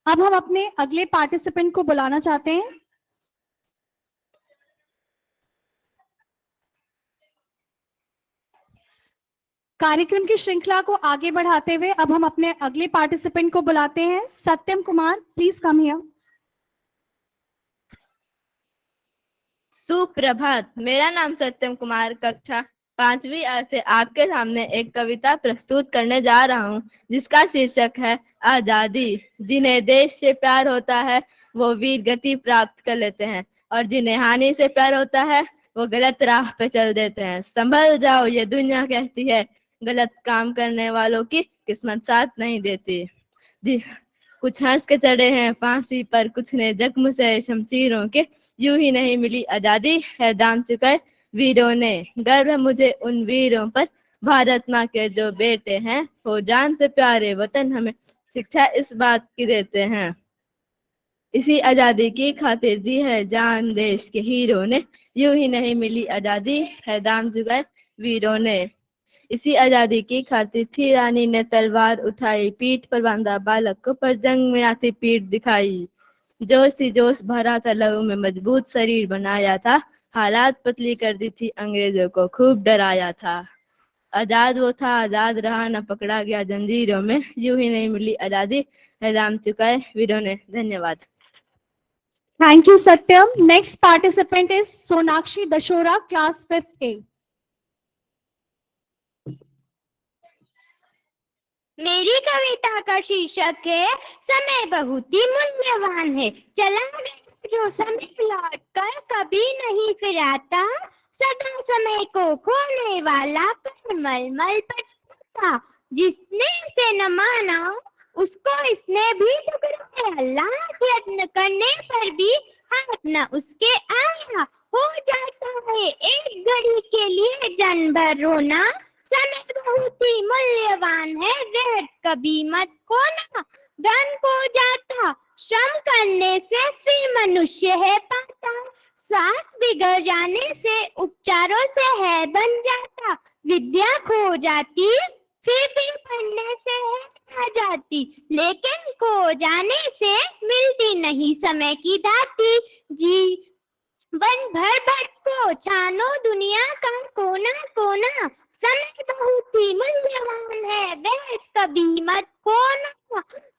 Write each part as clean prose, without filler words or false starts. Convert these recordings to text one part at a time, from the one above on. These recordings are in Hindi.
अब हम अपने अगले पार्टिसिपेंट को बुलाना चाहते हैं। कार्यक्रम की श्रृंखला को आगे बढ़ाते हुए अब हम अपने अगले पार्टिसिपेंट को बुलाते हैं। सत्यम कुमार, प्लीज कम हियर। सुप्रभात, मेरा नाम सत्यम कुमार, कक्षा 5वीं A से आपके सामने एक कविता प्रस्तुत करने जा रहा हूँ, जिसका शीर्षक है आजादी। जिन्हें देश से प्यार होता है वो वीर गति प्राप्त कर लेते हैं, और जिन्हें हानि से प्यार होता है वो गलत राह पे चल देते हैं। संभल जाओ, ये दुनिया कहती है, गलत काम करने वालों की किस्मत साथ नहीं देती। जी, कुछ हंस के चढ़े हैं फांसी पर, कुछ ने जख्म से शमशीरों के, यूं ही नहीं मिली आजादी, है दाम चुकाए वीरों ने। गर्व है मुझे उन वीरों पर, भारत माँ के जो बेटे हैं, हो जान से प्यारे वतन हमें शिक्षा इस बात की देते हैं। इसी आजादी की खातिर दी है जान देश के हीरों ने, यूं ही नहीं मिली आजादी, है दाम चुकाए वीरों ने। इसी आजादी की खातिर थी रानी ने तलवार उठाई, पीठ पर बांधा बालक को, पर जंग में आती पीठ दिखाई। जोश ही जोश भरा था लहू में, मजबूत शरीर बनाया था, हालात पतली कर दी थी, अंग्रेजों को खूब डराया था। आजाद वो था, आजाद रहा, न पकड़ा गया जंजीरों में, यूं ही नहीं मिली आजादी, है दाम चुकाए वीरों ने। धन्यवाद। Thank you Satyam. Next participant is Sonakshi Dashora, class 5th A। मेरी कविता का शीर्षक है समय बहुत ही मूल्यवान है। चला गया जो समय लौट कर कभी नहीं फिर आता, सदा समय को खोने वाला कर मलमल पछताता। जिसने इसे न माना उसको इसने भी ठुकराया, लाख यत्न करने पर भी हाथ न उसके आया। हो जाता है एक घड़ी के लिए जन भर रोना, समय बहुत ही मूल्यवान है, व्यर्थ कभी मत खोना। धन खो जाता श्रम करने से फिर मनुष्य है पाता, स्वास्थ्य बिगड़ जाने से उपचारों से है बन जाता। विद्या खो जाती फिर भी पढ़ने से है आ जाती, लेकिन खो जाने से मिलती नहीं समय की दाती। जी वन भर भटको छानो दुनिया का कोना कोना, समय बहुत ही मूल्यवान है, वह कभी मत खोना।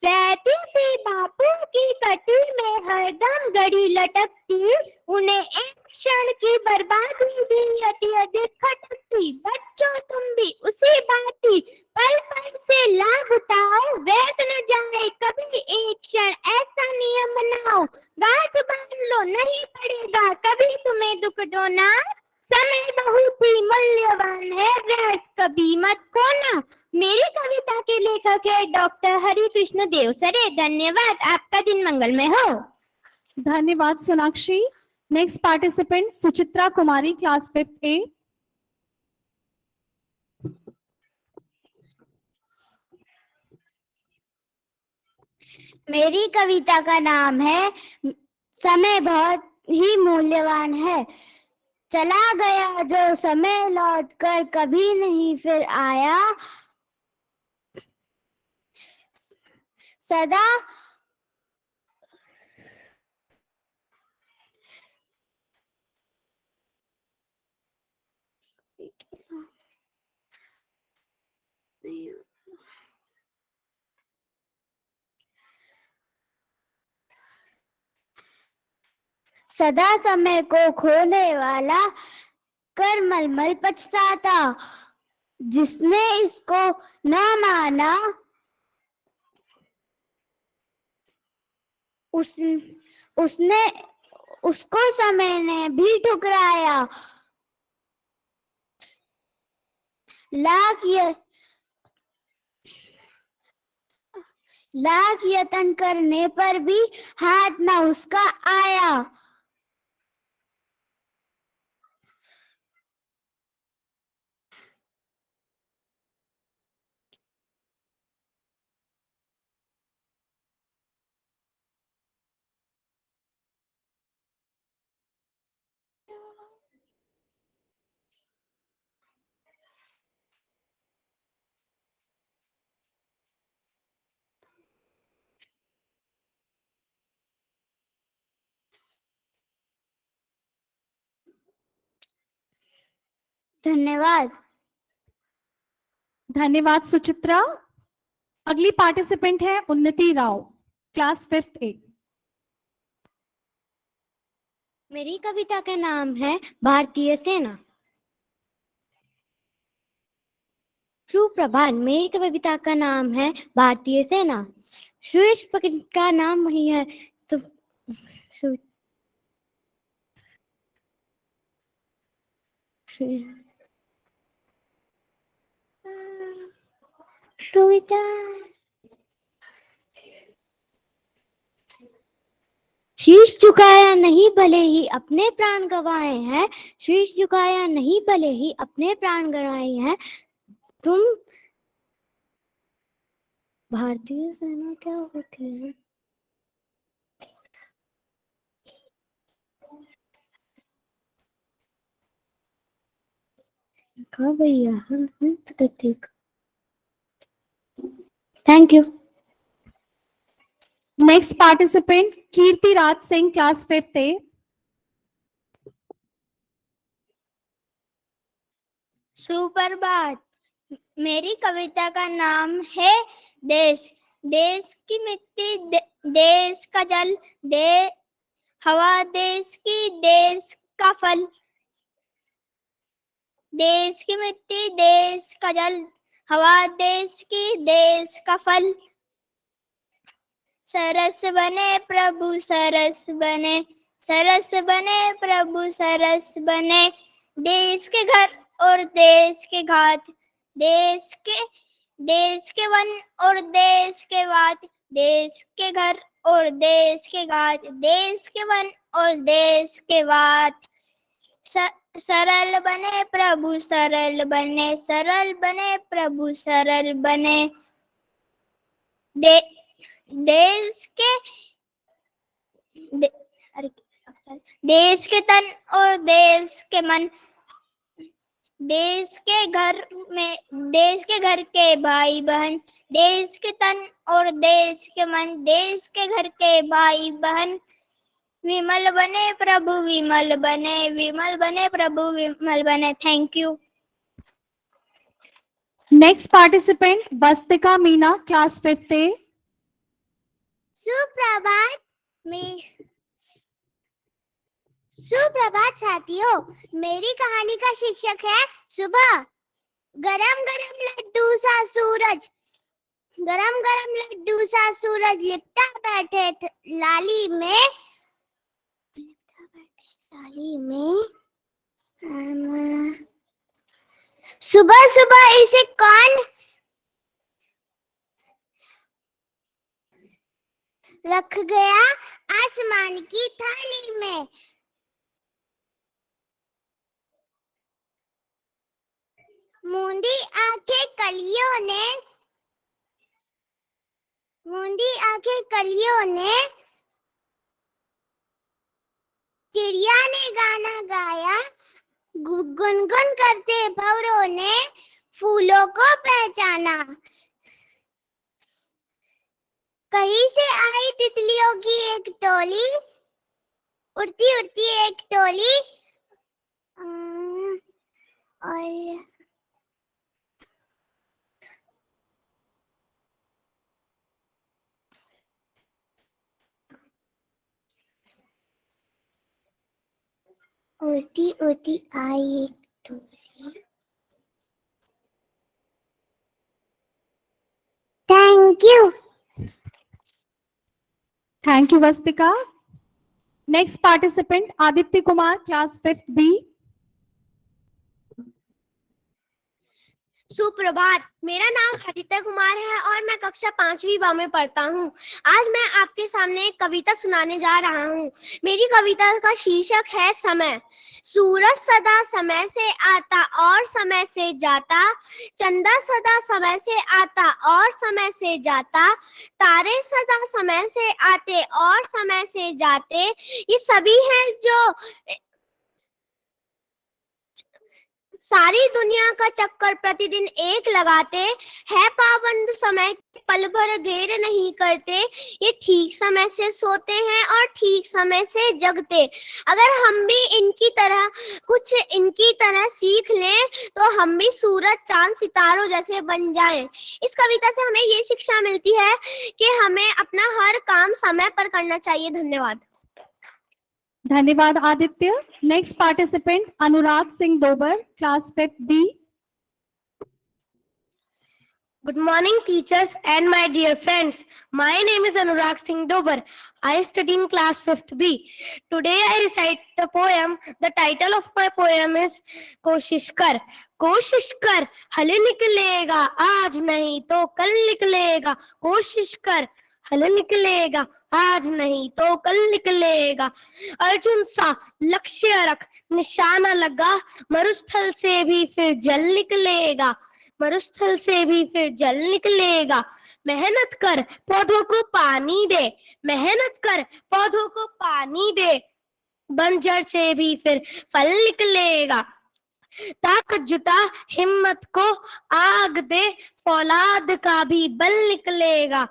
रहती थी बापू की कटी में हरदम घड़ी लटकती, उन्हें एक क्षण की बर्बादी भी अति अधिक खटकती। बच्चों तुम भी उसी भांति पल पल से लाभ उठाओ, व्यर्थ न जाए कभी एक क्षण, ऐसा नियम बनाओ। गांठ बांध लो नहीं पड़ेगा कभी तुम्हें दुख ढोना, समय बहुत ही मूल्यवान है, व्यर्थ कभी मत खोना। मेरी कविता के लेखक है डॉक्टर हरि कृष्ण देवसरे। धन्यवाद, आपका दिन मंगलमय हो। धन्यवाद Sonakshi. Next participant Suchitra Kumari, class 5th A। मेरी कविता का नाम है समय बहुत ही मूल्यवान है। चला गया जो समय लौट कर कभी नहीं फिर आया, सदा सदा समय को खोने वाला कर मलमल पछताता। जिसने इसको न माना उसने उसको समय ने भी ठुकराया। लाख यत्न करने पर भी हाथ न उसका आया। धन्यवाद। धन्यवाद सुचित्रा। अगली पार्टिसिपेंट है उन्नति राव, क्लास 5th A। मेरी कविता का नाम है भारतीय सेना। सुप्रभात। मेरी कविता का नाम है भारतीय सेना। सुरेश पटेल का नाम वही है तो शीश झुकाया नहीं भले ही अपने प्राण गंवाए हैं। शीश झुकाया नहीं भले ही अपने प्राण गंवाए हैं। तुम भारतीय सेना क्या होती है? कहा भैया? Thank you. Next participant Kirti Raj Singh, class 5th A। सुप्रभात। मेरी कविता का नाम है देश। देश की मिट्टी देश का जल हवा देश की देश का फल। देश की मिट्टी देश का जल हवा देश की देश का फल। सरस बने प्रभु सरस बने, सरस बने प्रभु सरस बने। देश के घर और देश के घाट, देश के वन और देश के वाट। देश के घर और देश के घाट, देश के वन और देश के वाट। सरल बने प्रभु सरल बने, सरल बने प्रभु सरल बने। देश के तन और देश के मन। देश के घर के भाई बहन। देश के तन और देश के मन, देश के घर के भाई बहन। विमल बने प्रभु विमल बने, विमल बने प्रभु विमल बने। Thank you. Next participant Vastika Meena, class 5th A। सुप्रभात साथियों। मेरी कहानी का शीर्षक है सुबह। गरम गरम लड्डू सा सूरज, गरम गरम लड्डू सा सूरज लिपटा बैठे लाली में, सुबह सुबह इसे कौन रख गया आसमान की थाली में। मूंदी आंखें कलियों ने चिड़िया ने गाना गाया। गुनगुन करते भंवरों ने फूलों को पहचाना। कहीं से आई तितलियों की एक टोली, उड़ती उड़ती एक टोली, और उड़ती उड़ती आई एक टोली। Thank you. Thank you Vastika. Next participant Aditya Kumar, class 5th B। सुप्रभात। मेरा नाम आदित्य कुमार है और मैं कक्षा 5वीं ब में पढ़ता हूँ। आज मैं आपके सामने एक कविता सुनाने जा रहा हूँ। मेरी कविता का शीर्षक है समय। सूरज सदा समय से आता और समय से जाता, चंदा सदा समय से आता और समय से जाता, तारे सदा समय से आते और समय से जाते। ये सभी हैं जो सारी दुनिया का चक्कर प्रतिदिन एक लगाते हैं। पाबंद समय पल भर देर नहीं करते, ये ठीक समय से सोते हैं और ठीक समय से जगते। अगर हम भी इनकी तरह सीख लें तो हम भी सूरज चांद सितारों जैसे बन जाएं। इस कविता से हमें ये शिक्षा मिलती है कि हमें अपना हर काम समय पर करना चाहिए। धन्यवाद। धन्यवाद Aditya. Next participant Anurag Singh Dobar, class 5th B। Good morning, teachers and my dear friends. My name is Anurag Singh Dobar. I study in class 5th B. Today I recite the poem. The title of my poem is कोशिश कर। कोशिश कर हल निकलेगा, आज नहीं तो कल निकलेगा। कोशिश कर हल निकलेगा, आज नहीं तो कल निकलेगा। अर्जुन सा लक्ष्य रख, निशाना लगा, मरुस्थल से भी फिर जल निकलेगा। मरुस्थल से भी फिर जल निकलेगा। मेहनत कर पौधों को पानी दे, मेहनत कर पौधों को पानी दे, बंजर से भी फिर फल निकलेगा। ताकत जुटा हिम्मत को आग दे, फौलाद का भी बल निकलेगा।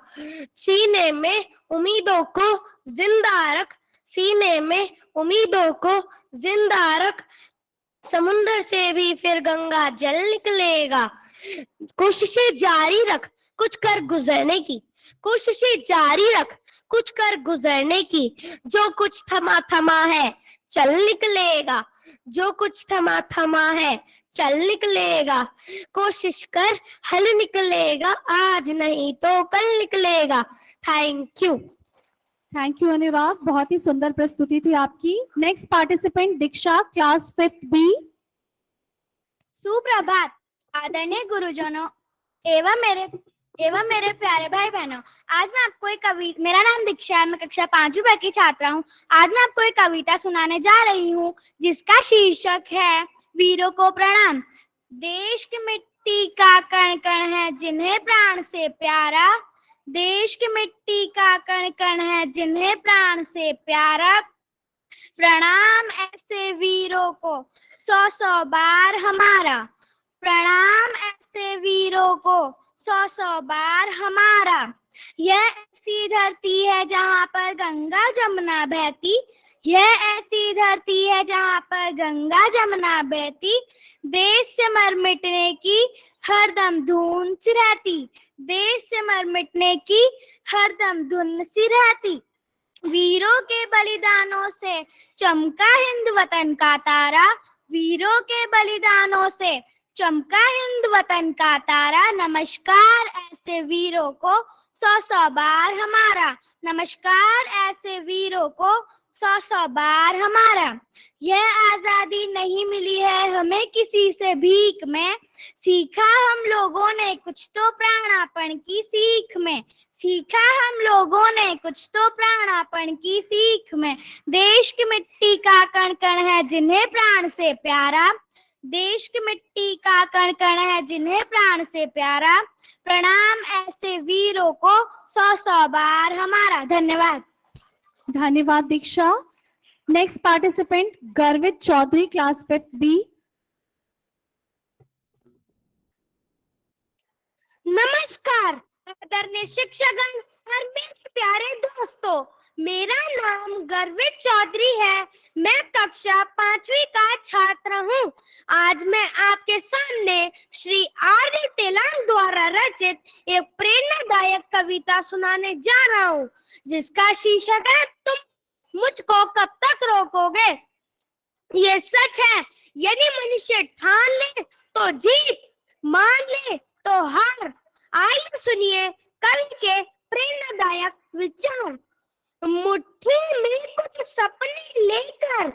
सीने में उम्मीदों को जिंदा रख, सीने में उम्मीदों को जिंदा रख, समुंदर से भी फिर गंगा जल निकलेगा। कोशिशें जारी रख, कुछ कर गुजरने की, कोशिशें जारी रख, कुछ कर गुजरने की। जो कुछ थमा थमा है चल निकलेगा, जो कुछ थमा थमा है चल निकलेगा। कोशिश कर हल निकलेगा, आज नहीं तो कल निकलेगा। Thank you. थैंक यू अनुराग, बहुत ही सुंदर प्रस्तुति थी आपकी। नेक्स्ट पार्टिसिपेंट दीक्षा, क्लास 5th B। सुप्रभात आदरणीय गुरुजनों एवं मेरे प्यारे भाई बहनों। आज मैं आपको एक कविता, मेरा नाम दीक्षा है, मैं कक्षा 5वीं की छात्रा हूँ। आज मैं आपको एक कविता सुनाने जा रही हूँ जिसका शीर्षक है वीरों को प्रणाम। देश की मिट्टी का कण कण है जिन्हें प्राण से प्यारा, देश की मिट्टी का कण कण है जिन्हें प्राण से प्यारा। प्रणाम ऐसे वीरों को 100-100 बार हमारा, प्रणाम ऐसे वीरों को 100-100 बार हमारा। यह ऐसी धरती है जहाँ पर गंगा जमुना बहती, यह ऐसी धरती है जहाँ पर गंगा जमुना बहती। देश से मर मिटने की हरदम धुन सी रहती, देश से मर मिटने की हरदम धुन सी रहती। वीरों के बलिदानों से चमका हिंद वतन का तारा, वीरों के बलिदानों से चमका हिंद वतन का तारा। नमस्कार ऐसे वीरों को 100-100 बार हमारा, नमस्कार ऐसे वीरों को 100-100 बार हमारा। यह आजादी नहीं मिली है हमें किसी से भीख में, सीखा हम लोगों ने कुछ तो प्राणापण की सीख में, सीखा हम लोगों ने कुछ तो प्राणापण की सीख में। देश की मिट्टी का कण कण है जिन्हें प्राण से प्यारा, देश की मिट्टी का कण कण है जिन्हें प्राण से प्यारा। प्रणाम ऐसे वीरों को 100-100 बार हमारा। धन्यवाद। धन्यवाद दीक्षा। नेक्स्ट पार्टिसिपेंट गर्वित चौधरी, क्लास 5th B। नमस्कार आदरणीय शिक्षकगण और मेरे प्यारे दोस्तों, मेरा नाम गर्वित चौधरी है। मैं कक्षा 5वीं का छात्र हूँ। आज मैं आपके सामने श्री R.D. तेलांग द्वारा रचित एक प्रेरणादायक कविता सुनाने जा रहा हूँ जिसका शीर्षक है तुम मुझको कब तक रोकोगे। ये सच है, यदि मनुष्य ठान ले तो जीत, मान ले तो हार। आइए सुनिए कवि के प्रेरणादायक विचार। मुट्ठी में कुछ सपने लेकर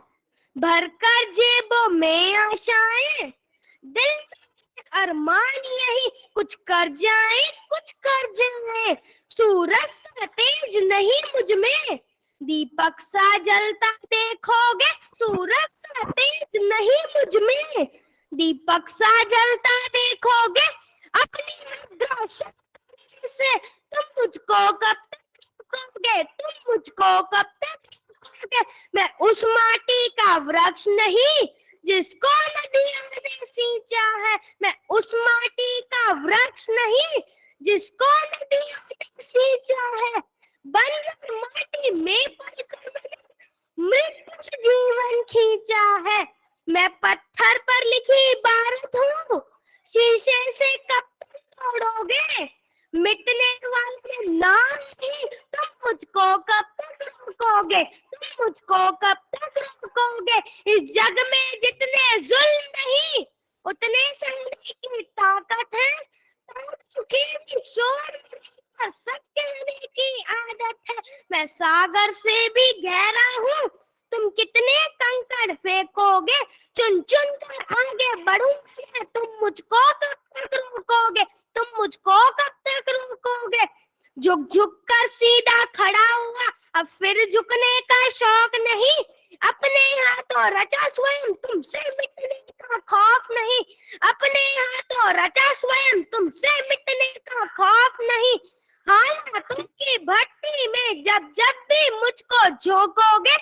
भरकर जेबों में आशाएं, दिल में अरमान यही कुछ कर जाए, कुछ कर जाए। सूरज सा तेज नहीं मुझ में, दीपक सा जलता देखोगे। सूरज सा तेज नहीं मुझ में, दीपक सा जलता देखोगे। अपनी मुद्रा शक्ति से तुम मुझको कब तक रोकोगे, तुम मुझको कब तक रोकोगे। मैं उस माटी का वृक्ष नहीं जिसको नदियों ने सींचा है, मैं उस माटी का वृक्ष नहीं जिसको नदियों ने सींचा है, बंजर माटी में पड़कर मैंने मृत्यु से जीवन खींचा है। मैं पत्थर पर लिखी इबारत हूँ, शीशे से कब तक तोड़ोगे? मिटने वाले नाम नहीं, तुम मुझको कब तक रोकोगे? तुम मुझको कब तक रोकोगे? इस जग में जितने जुल्म नहीं, उतने सहने की ताकत है। की शोर में सब कहने की आदत है। मैं सागर से भी गहरा हूँ, तुम कितने कंकड़ फेंकोगे? चुन चुन कर आगे बढ़ूंगा, तुम मुझको कब तक रोकोगे? तुम मुझको कब तक रोकोगे? झुक झुक कर सीधा खड़ा हुआ, अब फिर झुकने का शौक नहीं। अपने हाथों रचा स्वयं, तुमसे मिटने का खौफ नहीं। अपने हाथों रचा स्वयं, तुमसे मिटने का खौफ नहीं। हालातों की भट्टी में जब जब भी मुझको झोंकोगे,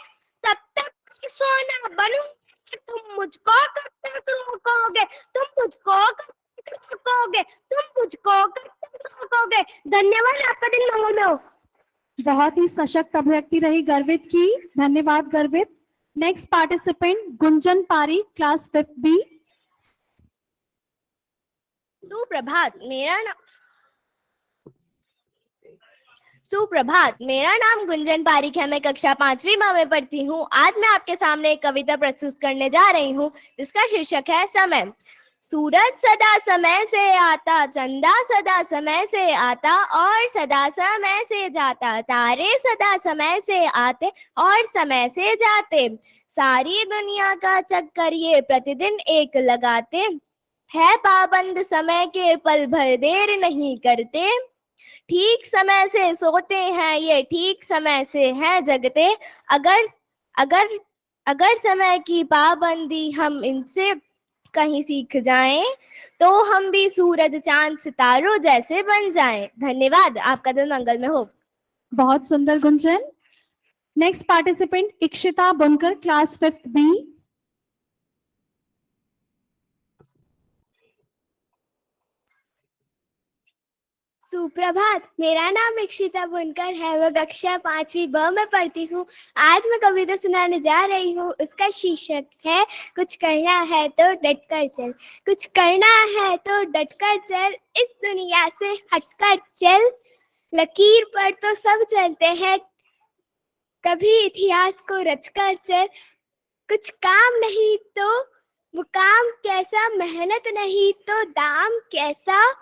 तब तक सोना बनूंगा। तुम मुझको कब तक रोकोगे? तुम मुझको कब तक रोकोगे? तुम मुझको कब तक रोकोगे? धन्यवाद, आपका दिन मंगलमय हो। बहुत ही सशक्त अभिव्यक्ति रही गर्वित की। धन्यवाद गर्वित। नेक्स्ट पार्टिसिपेंट गुंजन पारी, क्लास 5th B। सुप्रभात, मेरा नाम गुंजन पारिक है। मैं कक्षा 5वीं में पढ़ती हूँ। आज मैं आपके सामने एक कविता प्रस्तुत करने जा रही हूँ, जिसका शीर्षक है समय। सूरज सदा समय से आता, चंदा सदा समय से आता और सदा समय से जाता। तारे सदा समय से आते और समय से जाते। सारी दुनिया का चक्कर ये प्रतिदिन एक लगाते है। पाबंद समय के, पल भर देर नहीं करते। ठीक समय से सोते हैं ये, ठीक समय से हैं जगते। अगर समय की पाबंदी हम इनसे कहीं सीख जाएं, तो हम भी सूरज चांद सितारों जैसे बन जाएं। धन्यवाद, आपका दिन मंगल में हो। बहुत सुंदर गुंजन। नेक्स्ट पार्टिसिपेंट इक्षिता बुनकर, क्लास 5th B। सुप्रभात, मेरा नाम इक्षिता बुनकर है। मैं कक्षा 5वीं ब में पढ़ती हूँ। आज मैं कविता सुनाने जा रही हूँ। उसका शीर्षक है कुछ करना है तो डटकर चल। कुछ करना है तो डटकर चल, इस दुनिया से हटकर चल। लकीर पर तो सब चलते हैं, कभी इतिहास को रचकर चल। कुछ काम नहीं तो वो काम कैसा, मेहनत नहीं तो दाम कैसा।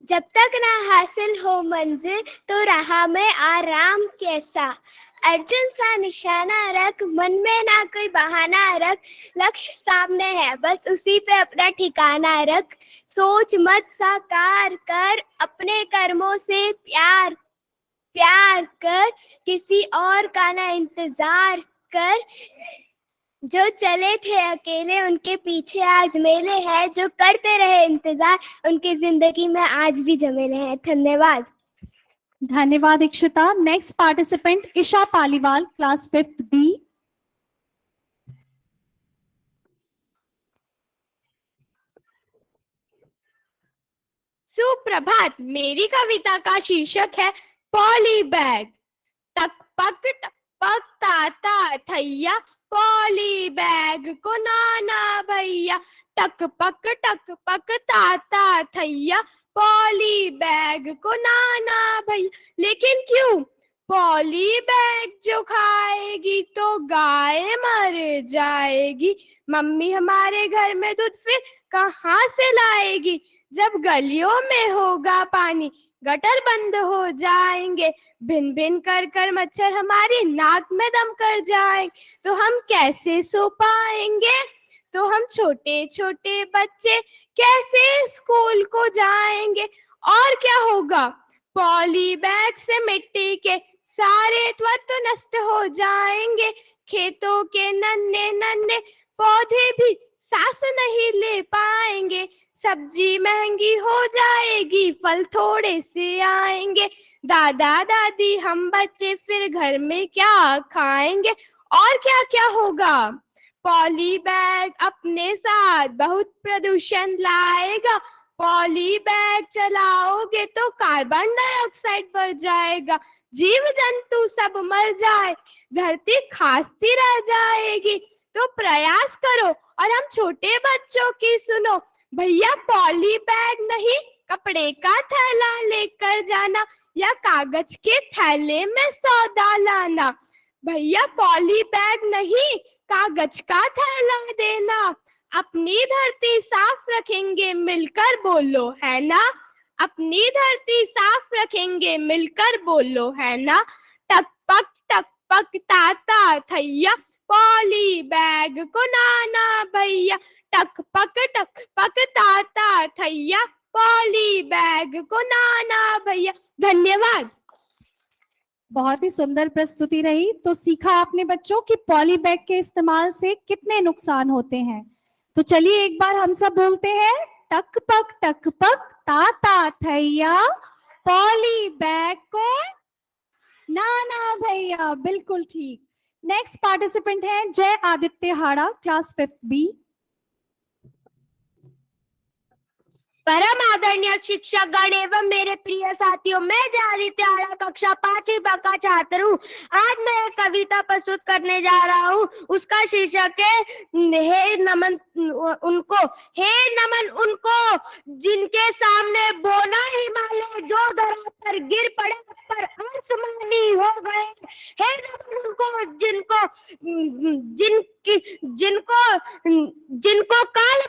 जब तक ना हासिल हो मंजिल, तो राह में आराम कैसा। अर्जुन सा निशाना रख, मन में ना कोई बहाना रख। लक्ष्य सामने है, बस उसी पे अपना ठिकाना रख। सोच मत साकार कर, अपने कर्मों से प्यार कर। किसी और का ना इंतजार कर। जो चले थे अकेले, उनके पीछे आज मेले हैं। जो करते रहे इंतजार, उनकी जिंदगी में आज भी झमेले हैं। धन्यवाद। धन्यवाद Ikshita. Next participant Isha Paliwal, class 5th B। सुप्रभात, मेरी कविता का शीर्षक है पॉली बैग। टक पक ताता थैया, पॉली बैग को नाना भैया। टक पक ताता थैया, पॉली बैग को नाना भैया। लेकिन क्यों? पॉली बैग जो खाएगी तो गाय मर जाएगी। मम्मी हमारे घर में दूध फिर कहाँ से लाएगी? जब गलियों में होगा पानी, गटर बंद हो जाएंगे। भिन भिन कर कर मच्छर हमारी नाक में दम कर जाएंगे। तो हम कैसे सो पाएंगे? तो हम छोटे छोटे बच्चे कैसे स्कूल को जाएंगे? और क्या होगा? पॉली बैग से मिट्टी के सारे तत्व नष्ट हो जाएंगे। खेतों के नन्हे नन्हे पौधे भी सांस नहीं ले पाएंगे। सब्जी महंगी हो जाएगी, फल थोड़े से आएंगे। दादा दादी हम बच्चे फिर घर में क्या खाएंगे? और क्या क्या होगा? पॉली बैग अपने साथ बहुत प्रदूषण लाएगा। पॉली बैग चलाओगे तो कार्बन डाइऑक्साइड बढ़ जाएगा, जीव जंतु सब मर जाए, धरती खांसती रह जाएगी। तो प्रयास करो और हम छोटे बच्चों की सुनो। भैया पॉली बैग नहीं, कपड़े का थैला लेकर जाना या कागज के थैले में सौदा लाना। भैया पॉली बैग नहीं, कागज का थैला देना। अपनी धरती साफ रखेंगे मिलकर बोलो, है ना? अपनी धरती साफ रखेंगे मिलकर बोलो, है ना? टक पक ताता थैया, पॉली बैग को नाना भैया। टक पक ताता थैया, पॉली बैग को नाना भैया। धन्यवाद। बहुत ही सुंदर प्रस्तुति रही। तो सीखा आपने बच्चों कि पॉली बैग के इस्तेमाल से कितने नुकसान होते हैं। तो चलिए एक बार हम सब बोलते हैं, टक पक ताता थैया, पॉली बैग को नाना भैया। बिल्कुल ठीक। नेक्स्ट पार्टिसिपेंट है जय आदित्य हाड़ा, क्लास 5th B। परम आदरणीय शिक्षक गण एवं मेरे प्रिय साथियों, मैं जय आदित्य हाड़ा कक्षा 5वीं ब का छात्र हूँ। आज मैं एक कविता प्रस्तुत करने जा रहा हूँ। उसका शीर्षक है हे नमन उनको, हे नमन उनको जिनके सामने बोना हिमालय जो धरा पर गिर पड़े पर आसमानी हो गए। हे नमन उनको जिनको जिनको काल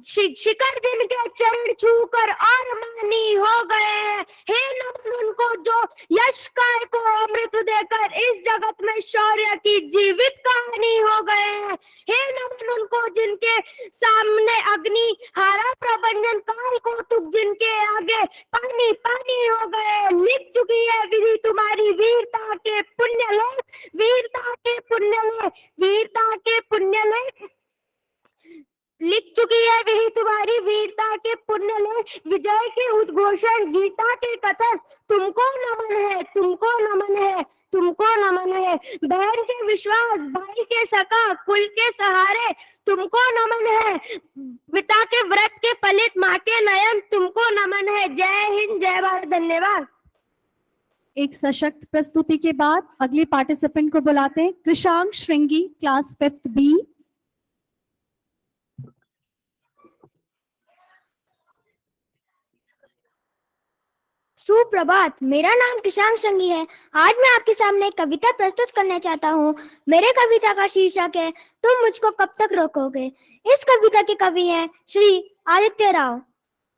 शिखर जिनके चरण छूकर और मानी हो गए। हे नमन उनको जो यश काय को अमृत देकर इस जगत में शौर्य की जीवित कहानी हो गए। हे नमन उनको जिनके सामने अग्नि हारा प्रबंधन काल को तुक जिनके आगे पानी पानी हो गए। लिख चुकी है विधि तुम्हारी वीरता के पुण्य लेख, वीरता के पुण्य लेख, वीरता के पुण्य लेख। लिख चुकी है वही तुम्हारी वीरता के पुण्य लेख, विजय के उद्घोषण गीता के कथन। तुमको नमन है, तुमको नमन है, तुमको नमन है। बहन के विश्वास, भाई के सका, कुल के सहारे तुमको नमन है। पिता के व्रत के फलित माँ के नयन तुमको नमन है। जय हिंद, जय भारत। धन्यवाद। एक सशक्त प्रस्तुति के बाद अगले पार्टिसिपेंट को बुलाते हैं, कृषांक श्रृंगी, क्लास 5th B। सुप्रभात, मेरा नाम कृषांक श्रृंगी है। आज मैं आपके सामने एक कविता प्रस्तुत करना चाहता हूँ। मेरे कविता का शीर्षक है तुम मुझको कब तक रोकोगे। इस कविता के कवि हैं श्री आदित्य राव।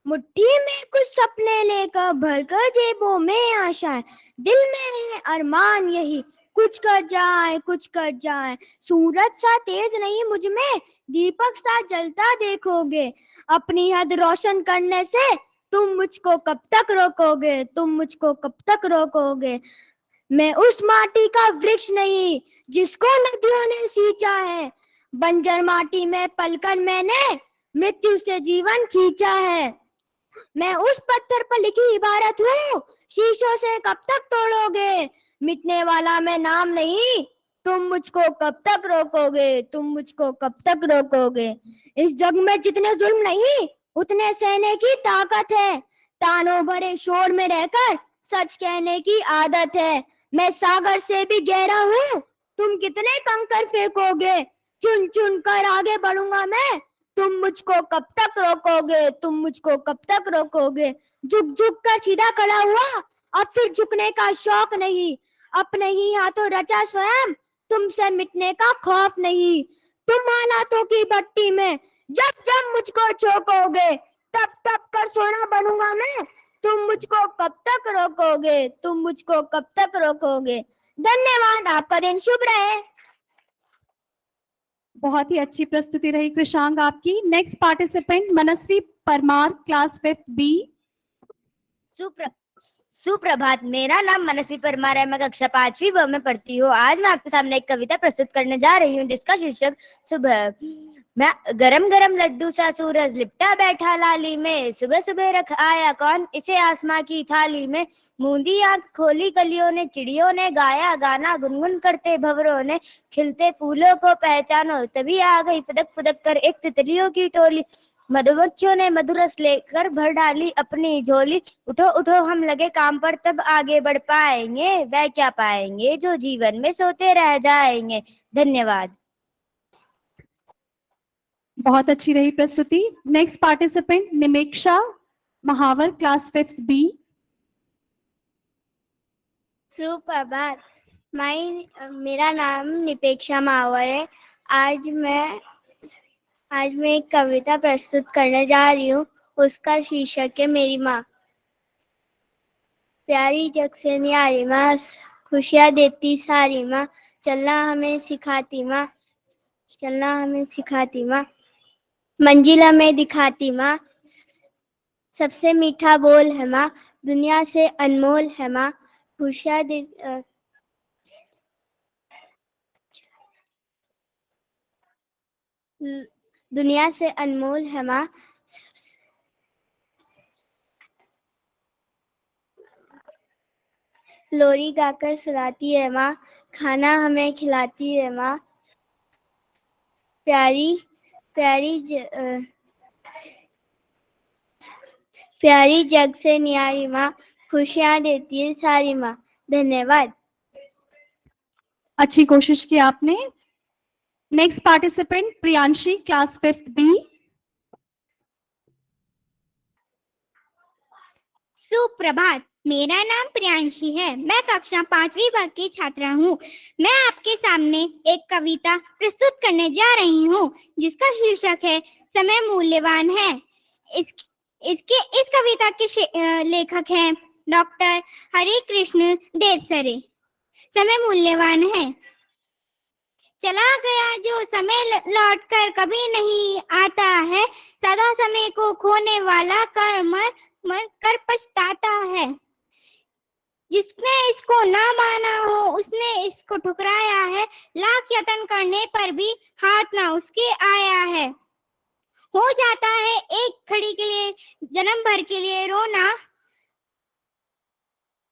मुट्ठी में कुछ सपने लेकर भरकर जेबों में आशाएं, दिल में है अरमान यही कुछ कर जाए, कुछ कर जाए। सूरज सा तेज नहीं मुझ में, दीपक सा जलता देखोगे। अपनी हद रोशन करने से तुम मुझको कब तक रोकोगे, तुम मुझको कब तक रोकोगे। मैं उस माटी का वृक्ष नहीं जिसको नदियों ने सींचा है, बंजर माटी में पलकर मैंने मृत्यु से जीवन खींचा है। मैं उस पत्थर पर लिखी इबारत हूँ, शीशों से कब तक तोड़ोगे। मिटने वाला मैं नाम नहीं, तुम मुझको कब तक रोकोगे, तुम मुझको कब तक रोकोगे। इस जग में जितने जुल्म नहीं उतने सहने की ताकत है, तानों भरे शोर में रहकर सच कहने की आदत है। मैं सागर से भी गहरा हूँ, तुम कितने कंकर फेंकोगे। चुन चुन कर आगे बढ़ूंगा मैं, तुम मुझको कब तक रोकोगे, तुम मुझको कब तक रोकोगे। झुक झुक कर सीधा खड़ा हुआ, अब फिर झुकने का शौक नहीं। अपने ही हाथों रचा स्वयं, तुमसे मिटने का खौफ नहीं। तुम हालातों की भट्टी में जब जब मुझको चौंकोगे, तब तब कर सोना बनूंगा मैं। तुम मुझको कब तक रोकोगे, तुम मुझको कब तक रोकोगे। धन्यवाद, आपका दिन शुभ रहे। बहुत ही अच्छी प्रस्तुति रही कृषांक आपकी। नेक्स्ट पार्टिसिपेंट मनस्वी परमार, क्लास 5th B। सुप्रभात, मेरा नाम मनस्वी परमार है। मैं कक्षा 5वीं ब में पढ़ती हूँ। आज मैं आपके सामने एक कविता प्रस्तुत करने जा रही हूँ जिसका शीर्षक सुबह। मैं गरम गरम लड्डू सा सूरज लिपटा बैठा लाली में, सुबह सुबह रख आया कौन इसे आसमां की थाली में। मूंदी आंख खोली कलियों ने, चिड़ियों ने गाया गाना, गुनगुन करते भंवरों ने। खिलते फूलों को पहचानो, तभी आ गई फुदक फुदक कर एक तितलियों की टोली। मधुमक्खियों ने मधुरस लेकर भर डाली अपनी झोली। उठो उठो हम लगे काम पर, तब आगे बढ़ पाएंगे। वह क्या पाएंगे जो जीवन में सोते रह जाएंगे। धन्यवाद। बहुत अच्छी रही प्रस्तुति। नेक्स्ट पार्टिसिपेंट निमेक्षा महावर, क्लास 5th B। सुप्रभात। मेरा नाम निपेक्षा मावर है। आज मैं एक कविता प्रस्तुत करने जा रही हूँ। उसका शीर्षक है मेरी माँ। प्यारी जग से न्यारी माँ, खुशियाँ देती सारी माँ, चलना हमें सिखाती माँ, चलना हमें सिखाती माँ, मंजिल हमें दिखाती माँ, सबसे मीठा बोल है माँ, दुनिया से अनमोल है माँ, खुशियाँ दे दुनिया से अनमोल है माँ, लोरी गाकर सुलाती है माँ, खाना हमें खिलाती है माँ, प्यारी जग से न्यारी माँ, खुशियाँ देती है सारी माँ। धन्यवाद। अच्छी कोशिश की आपने। Next participant Priyanshi, class 5th B। सुप्रभात। मेरा नाम प्रियांशी है। मैं कक्षा 5वीं वर्ग की छात्रा हूँ। मैं आपके सामने एक कविता प्रस्तुत करने जा रही हूँ जिसका शीर्षक है समय मूल्यवान है। इस कविता के लेखक हैं डॉक्टर हरि कृष्ण देवसरे। समय मूल्यवान है। चला गया जो समय लौट कर कभी नहीं आता है, सदा समय को खोने वाला कर मर कर पछताता है। जिसने इसको ना माना हो उसने इसको ठुकराया है, लाख यत्न करने पर भी हाथ ना उसके आया है। हो जाता है एक घड़ी के लिए जन्म भर के लिए रोना,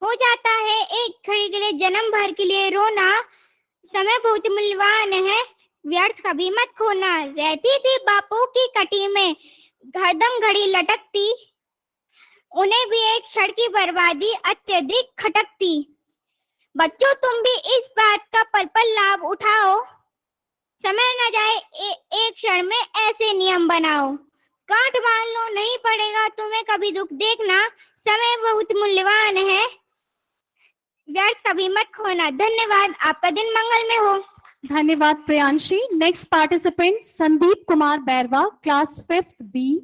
हो जाता है एक घड़ी के लिए जन्म भर के लिए रोना, समय बहुत मूल्यवान है, व्यर्थ कभी मत खोना। रहती थी बापू की कटी में हरदम घड़ी लटकती, उन्हें भी एक क्षण की बर्बादी अत्यधिक खटकती। बच्चों तुम भी इस बात का पल पल लाभ उठाओ, समय न जाए एक क्षण में ऐसे नियम बनाओ। गांठ बांध लो नहीं पड़ेगा तुम्हें कभी दुख देखना, समय बहुत मूल्यवान है, व्यर्थ कभी मत खोना। धन्यवाद। आपका दिन मंगल में हो। धन्यवाद Priyanshi. Next participant Sandeep Kumar Bairwa, class 5th B।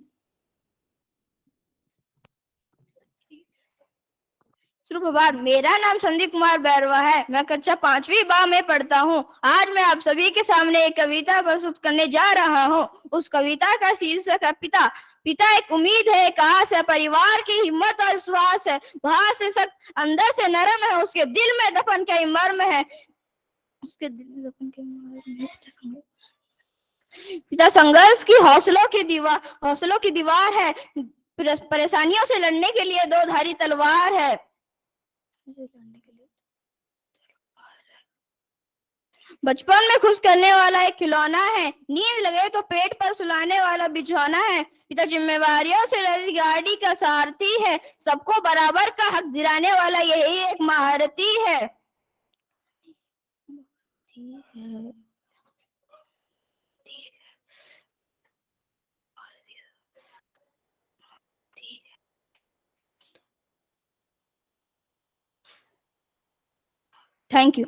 सुप्रभात। मेरा नाम संदीप कुमार बैरवा है। मैं कक्षा 5वीं बा में पढ़ता हूँ। आज मैं आप सभी के सामने एक कविता प्रस्तुत करने जा रहा हूँ। उस कविता का शीर्षक है पिता। पिता एक उम्मीद है, एक आस है, परिवार की हिम्मत और विश्वास है, बाहर से सख्त अंदर से नरम है, उसके दिल में दफन कई मर्म है, उसके दिल में दफन कई मर्म है। पिता संघर्ष की हौसलों की दीवार है, परेशानियों से लड़ने के लिए दो धारी तलवार है। बचपन में खुश करने वाला एक खिलौना है, नींद लगे तो पेट पर सुलाने वाला बिछौना है। पिता जिम्मेवारियों से लदी गाड़ी का सारथी है, सबको बराबर का हक दिलाने वाला यही एक महारथी है। Thank you.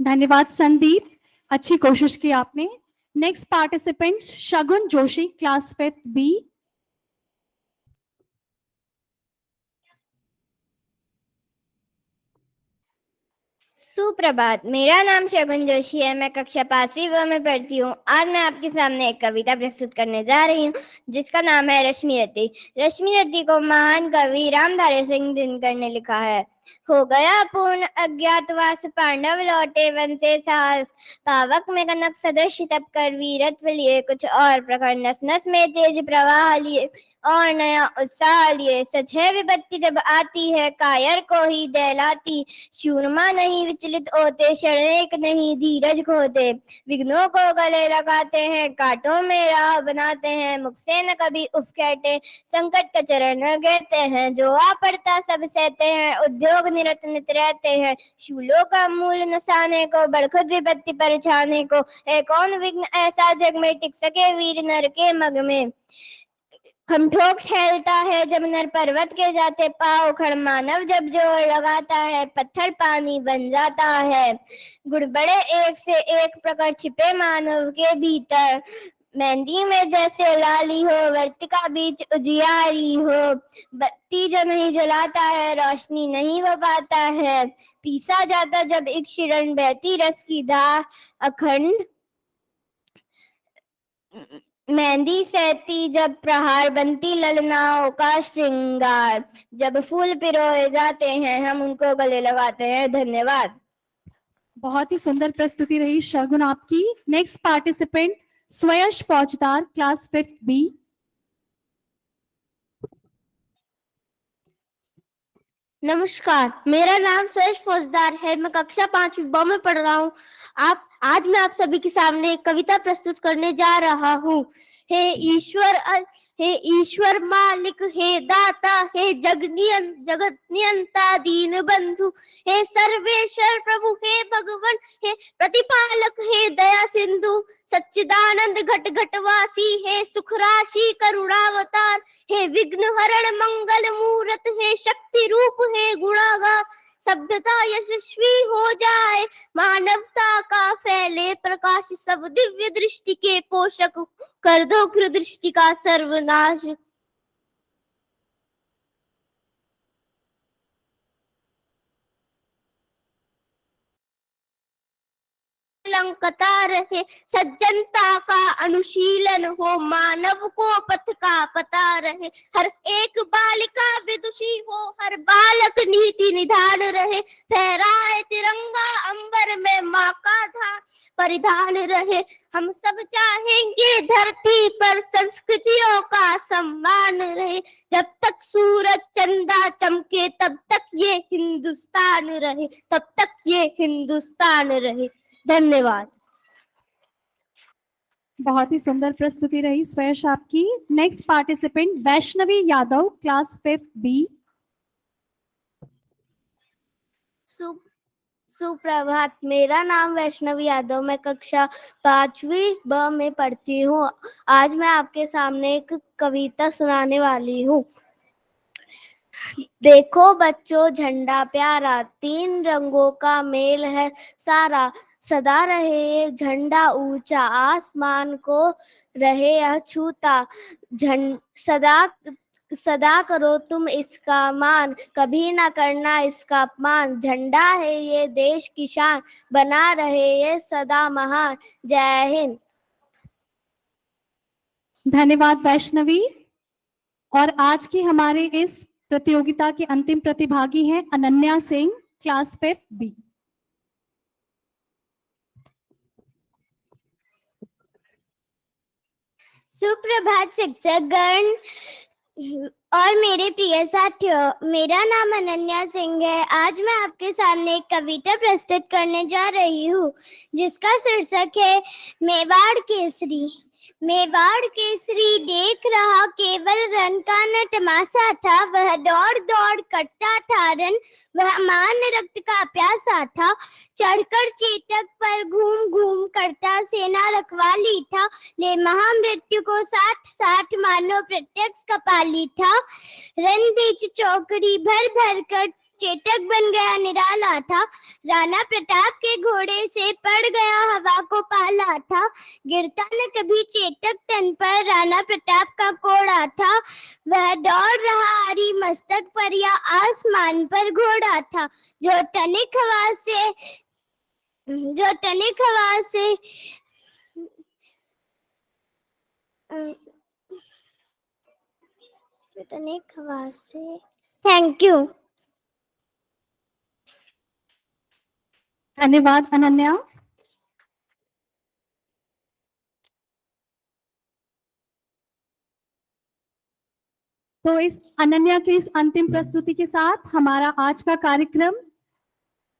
धन्यवाद संदीप, अच्छी कोशिश की आपने। नेक्स्ट पार्टिसिपेंट शगुन जोशी, क्लास 5th B। सुप्रभात। मेरा नाम शगुन जोशी है। मैं कक्षा 5वीं व में पढ़ती हूँ। आज मैं आपके सामने एक कविता प्रस्तुत करने जा रही हूँ जिसका नाम है रश्मि रत्ती। रश्मि रत्ती को महान कवि रामधारी सिंह दिनकर ने लिखा है। हो गया पूर्ण अज्ञातवास, पांडव लौटे वन से साहस। पावक में कनक सदृश तप कर वीरत्व लिए, कुछ और प्रखर नस नस में तेज प्रवाह लिए, और नया उत्साह लिए। सच है विपत्ति जब आती है, कायर को ही दहलाती। शूरमा नहीं विचलित होते, शरणेक नहीं धीरज खोते। विघ्नों को गले लगाते हैं, कांटों में राह बनाते हैं। मुख से न कभी उफ कहते, संकट का चरण न गिरते हैं। जो आ पड़ता सब सहते हैं, उद्योग निरत नित रहते हैं। शूलों का मूल नसाने को, बड़खुद विपत्ति पर छाने को। है कौन विघ्न ऐसा जग में, टिक सके वीर नर के मग में। खमठोक ठहरता है जब नर पर्वत के जाते पाँव, खड़ मानव जब जोर लगाता है, पत्थर पानी बन जाता है। गुण बड़े एक से एक प्रकार छिपे मानव के भीतर। मेहंदी में जैसे लाली हो, वर्तिका बीच उजियारी हो। बत्ती जो नहीं जलाता है, रोशनी नहीं हो पाता है। पीसा जाता जब एक शिरण, बहती रस की धार अखंड। मेहंदी सहती जब प्रहार, बनती ललनाओं का श्रृंगार। जब फूल पिरोए जाते हैं, हम उनको गले लगाते हैं। धन्यवाद। बहुत ही सुंदर प्रस्तुति रही शगुन आपकी। नेक्स्ट पार्टिसिपेंट स्वयश फौजदार, क्लास 5th बी। नमस्कार, मेरा नाम सुयश फौजदार है। मैं कक्षा 5वीं ब में पढ़ रहा हूँ। आज मैं आप सभी के सामने एक कविता प्रस्तुत करने जा रहा हूँ। हे ईश्वर मालिक, हे दाता, हे जगत नियंता, दीन बंधु, हे सर्वेश्वर प्रभु, हे भगवान, हे प्रतिपालक, हे दया सिंधु, सच्चिदानंद घट घटवासी, हे सुख राशि करुणावतार, हे विघ्न हरण मंगल मूरत, हे शक्ति रूप, हे गुणागार। सभ्यता यशस्वी हो जाए, मानवता का फैले प्रकाश, सब दिव्य दृष्टि के पोषक कर दो दृष्टि का सर्वनाश। लंकता रहे, सज्जनता का अनुशीलन हो, मानव को पथ का पता रहे। हर एक बालिका विदुषी हो, हर बालक नीति निधान रहे। फहराए तिरंगा अंबर में, माँ का धाम परिधान रहे। हम सब चाहेंगे धरती पर संस्कृतियों का सम्मान रहे। जब तक सूरज चंदा चमके, तब तक ये हिंदुस्तान रहे, तब तक ये हिंदुस्तान रहे। धन्यवाद। बहुत ही सुंदर प्रस्तुति रही स्वयश आपकी। Next participant Vaishnavi Yadav, class 5th B. सुप्रभात, मेरा नाम वैष्णवी यादव, मैं कक्षा 5वीं ब में पढ़ती हूँ। आज मैं आपके सामने एक कविता सुनाने वाली हूँ। देखो बच्चों झंडा प्यारा, 3 रंगों का मेल है सारा। सदा रहे झंडा ऊंचा, आसमान को रहे यह छूता। सदा करो तुम इसका मान, कभी ना करना इसका अपमान। झंडा है ये देश की शान, बना रहे ये सदा महान। जय हिंद। धन्यवाद वैष्णवी। और आज की हमारे इस प्रतियोगिता के अंतिम प्रतिभागी हैं Ananya Singh, class 5th B. सुप्रभात शिक्षकगण और मेरे प्रिय साथियों, मेरा नाम अनन्या सिंह है। आज मैं आपके सामने एक कविता प्रस्तुत करने जा रही हूँ, जिसका शीर्षक है मेवाड़ केसरी। मेवाड़ केसरी देख रहा केवल रन का न तमाशा था। वह दौड़ दौड़ करता था रन, वह मान रक्त का प्यासा था। चढ़कर चेतक पर घूम घूम करता सेना रखवाली था। ले महामृत्यु को साथ साथ मानो प्रत्यक्ष कपाली था। रन बीच चौकड़ी भर भर कर चेतक बन गया निराला था। राणा प्रताप के घोड़े से पड़ गया हवा को पाला था। गिरता न कभी चेतक तन पर, राणा प्रताप का कोड़ा था। वह दौड़ रहा हरी मस्तक पर या आसमान पर घोड़ा था। जो तनिक हवा से थैंक यू। धन्यवाद अनन्या। तो इस अनन्या की इस अंतिम प्रस्तुति के साथ हमारा आज का कार्यक्रम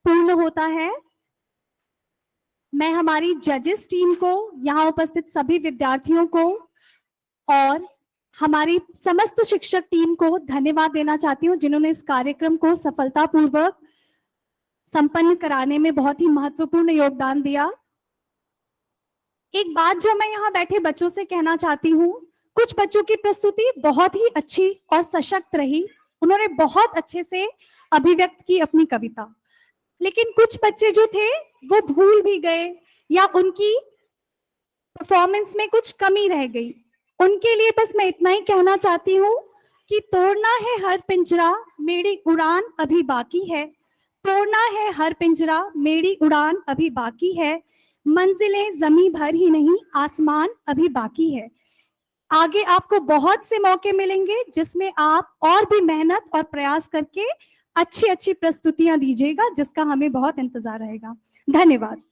पूर्ण होता है। मैं हमारी जजेस टीम को, यहाँ उपस्थित सभी विद्यार्थियों को और हमारी समस्त शिक्षक टीम को धन्यवाद देना चाहती हूँ, जिन्होंने इस कार्यक्रम को सफलतापूर्वक संपन्न कराने में बहुत ही महत्वपूर्ण योगदान दिया। एक बात जो मैं यहाँ बैठे बच्चों से कहना चाहती हूँ, कुछ बच्चों की प्रस्तुति बहुत ही अच्छी और सशक्त रही, उन्होंने बहुत अच्छे से अभिव्यक्त की अपनी कविता, लेकिन कुछ बच्चे जो थे वो भूल भी गए या उनकी परफॉर्मेंस में कुछ कमी रह गई। उनके लिए बस मैं इतना ही कहना चाहती हूँ कि तोड़ना है हर पिंजरा, मेरी उड़ान अभी बाकी है। तोड़ना है हर पिंजरा, मेरी उड़ान अभी बाकी है। मंजिलें जमीन भर ही नहीं, आसमान अभी बाकी है। आगे आपको बहुत से मौके मिलेंगे जिसमें आप और भी मेहनत और प्रयास करके अच्छी अच्छी प्रस्तुतियां दीजिएगा, जिसका हमें बहुत इंतजार रहेगा। धन्यवाद।